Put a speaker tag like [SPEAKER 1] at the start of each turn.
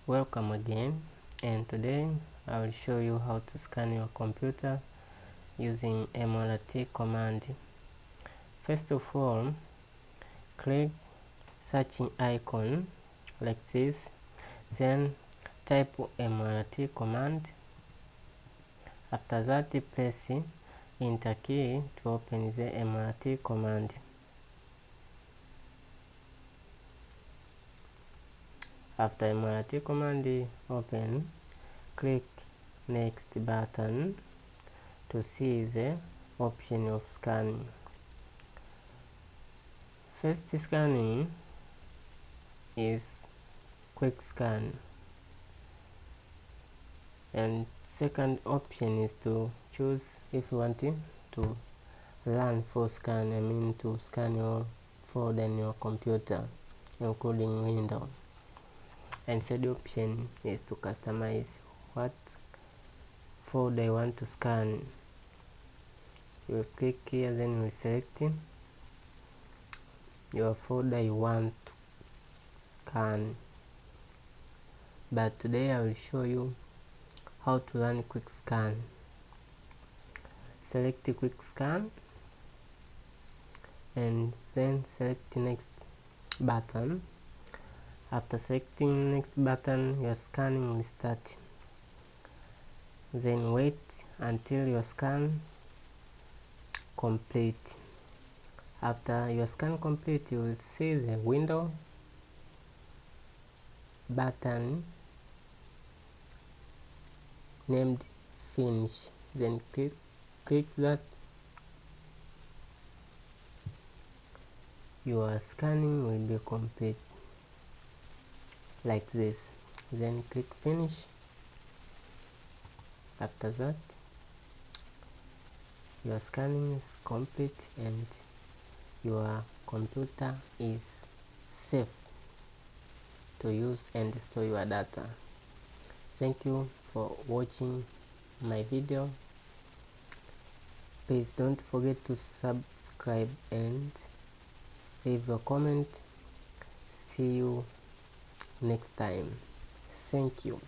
[SPEAKER 1] Welcome again, and today I will show you how to scan your computer using malware command. First of all, click searching icon like this, then type malware command. After that, press enter key to open the malware command. After malware command open, click next button to see the option of scanning. First scanning is quick scan, and second option is to choose if you want to run full scan, to scan your folder in your computer including Windows. And third option is to customize what folder you want to scan. You will click here, then you will select your folder you want to scan. But today I will show you how to run quick scan. Select quick scan and then select next button. After selecting next button, your scanning will start. Then wait until your scan complete. After your scan complete, you will see the window button named finish. Then click that. Your scanning will be complete like this. Then click finish. After that, your scanning is complete and your computer is safe to use and store your data. Thank you for watching my video. Please don't forget to subscribe and leave a comment. See you next time. Thank you.